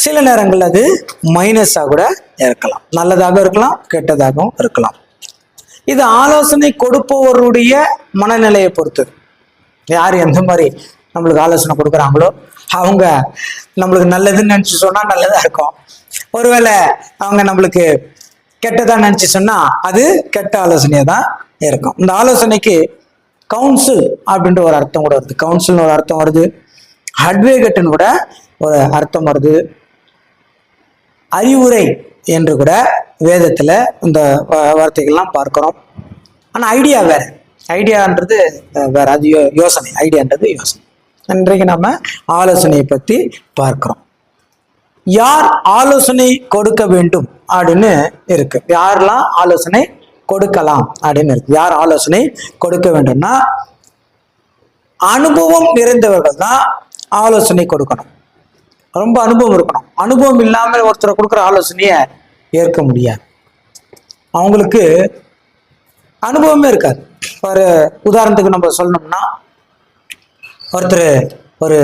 சில நேரங்கள் அது மைனஸாக கூட இருக்கலாம், நல்லதாக இருக்கலாம், கெட்டதாகவும் இருக்கலாம். இது ஆலோசனை கொடுப்பவருடைய மனநிலையை பொறுத்து. யார் எந்த மாதிரி நம்மளுக்கு ஆலோசனை கொடுக்குறாங்களோ அவங்க நம்மளுக்கு நல்லதுன்னு நினச்சி சொன்னால் நல்லதாக இருக்கும். ஒருவேளை அவங்க நம்மளுக்கு கெட்டதாக நினச்சி சொன்னால் அது கெட்ட ஆலோசனையாக தான் இருக்கும். இந்த ஆலோசனைக்கு கவுன்சில் அப்படின்ற ஒரு அர்த்தம் கூட வருது. கவுன்சில்னு ஒரு அர்த்தம் வருது, அட்வொகேட்னு கூட ஒரு அர்த்தம் வருது, அறிவுரை என்று கூட வேதத்தில் இந்த வார்த்தைகள்லாம் பார்க்குறோம். ஆனால் ஐடியா வேறு, ஐடியான்றது வேறு, அது யோசனை, ஐடியான்றது யோசனை. இன்றைக்கு நம்ம ஆலோசனையை பற்றி பார்க்குறோம். யார் ஆலோசனை கொடுக்க வேண்டும் அப்படின்னு இருக்கு, யாரெல்லாம் ஆலோசனை கொடுக்கலாம் அப்படின்னு இருக்கு. யார் ஆலோசனை கொடுக்க வேண்டும்னா அனுபவம் நிறைந்தவர்கள் தான் ஆலோசனை கொடுக்கணும். ரொம்ப அனுபவம் இருக்கணும். அனுபவம் இல்லாமல் ஒருத்தரை கொடுக்குற ஆலோசனையை ஏற்க முடியாது. அவங்களுக்கு அனுபவமே இருக்காது. ஒரு உதாரணத்துக்கு நம்ம சொல்லணும்னா, ஒருத்தர் ஒரு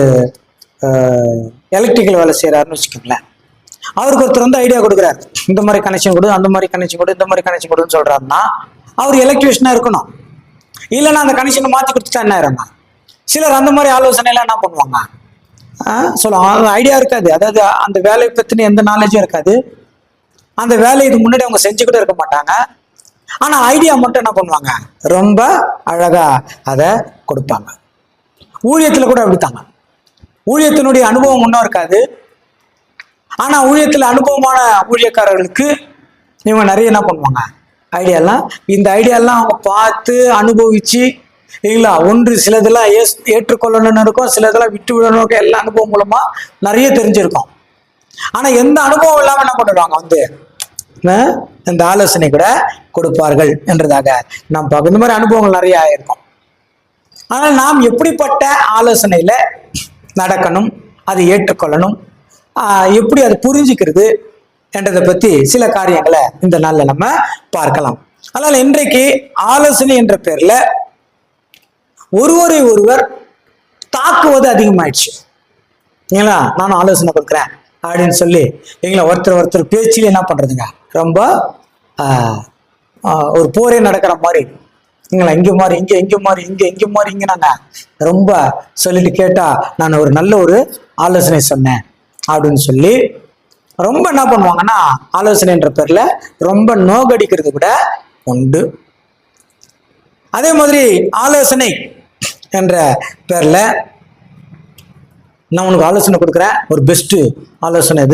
எலக்ட்ரிக்கல் வேலை செய்கிறாருன்னு வச்சுக்கோங்களேன். அவருக்கு ஒருத்தர் வந்து ஐடியா கொடுக்குறாரு, இந்த மாதிரி கனெக்ஷன் கொடு, அந்த மாதிரி கனெக்ஷன் கொடு, இந்த மாதிரி கனெக்ஷன் கொடுன்னு சொல்கிறாருன்னா அவர் எலக்ட்ரிஷியனாக இருக்கணும். இல்லைன்னா அந்த கனெக்ஷனை மாற்றி கொடுத்துட்டா என்ன ஆயிருங்க. சிலர் அந்த மாதிரி ஆலோசனைலாம் என்ன பண்ணுவாங்க சொல்லுவாங்க, ஐடியா இருக்காது, அதாவது அந்த வேலையை பற்றின எந்த நாலேஜும் இருக்காது, அந்த வேலை இது முன்னாடி அவங்க செஞ்சு கூட இருக்க மாட்டாங்க. ஆனால் ஐடியா மட்டும் என்ன பண்ணுவாங்க, ரொம்ப அழகாக அதை கொடுப்பாங்க. ஊழியத்தில் கூட அப்படித்தாங்க. ஊழியத்தினுடைய அனுபவம் ஒன்றும் இருக்காது, ஆனால் ஊழியத்தில் அனுபவமான ஊழியக்காரர்களுக்கு இவங்க நிறைய என்ன பண்ணுவாங்க, ஐடியாலாம், இந்த ஐடியாலாம் அவங்க பார்த்து அனுபவித்து இல்லைங்களா, ஒன்று சிலதெல்லாம் ஏற்றுக்கொள்ளணும்னு இருக்கும், சிலதெல்லாம் விட்டு விடணும் இருக்கும். எல்லா அனுபவம் மூலமாக நிறைய தெரிஞ்சிருக்கும். ஆனால் எந்த அனுபவம் இல்லாமல் என்ன பண்ணிடுவாங்க வந்து இந்த ஆலோசனை கூட கொடுப்பார்கள் என்றதாக நாம் பார்க்க. இந்த மாதிரி அனுபவங்கள் நிறைய ஆயிருக்கும். ஆனால் நாம் எப்படிப்பட்ட ஆலோசனையில் நடக்கணும், அதை ஏற்றுக்கொள்ளணும், எப்படி அதை புரிஞ்சுக்கிறது என்றதை பற்றி சில காரியங்களை இந்த நாளில் நம்ம பார்க்கலாம். அதனால் இன்றைக்கு ஆலோசனை என்ற பேரில் ஒருவரை ஒருவர் தாக்குவது அதிகமாயிடுச்சு. இல்லைங்களா, நானும் ஆலோசனை கொடுக்குறேன் அப்படின்னு சொல்லி எங்களை ஒருத்தர் பேச்சில் என்ன பண்ணுறதுங்க, ரொம்ப ஒரு போரே நடக்கிற மாதிரி, இங்களா இங்கே மாதிரி இங்கே மாதிரி இங்கே மாதிரி இங்கே நாங்கள் ரொம்ப சொல்லிட்டு கேட்டால் நான் ஒரு நல்ல ஒரு ஆலோசனை சொன்னேன் அப்படின்னு சொல்லி ரொம்ப என்ன பண்ணுவாங்கன்னா ஆலோசனைன்ற பேரில் ரொம்ப நோகடிக்கிறது கூட உண்டு. அதே மாதிரி ஆலோசனை என்ற பேரில் நான் உனக்கு ஆலோசனை கொடுக்குறேன், ஒரு பெஸ்ட்டு ஆலோசனை இது,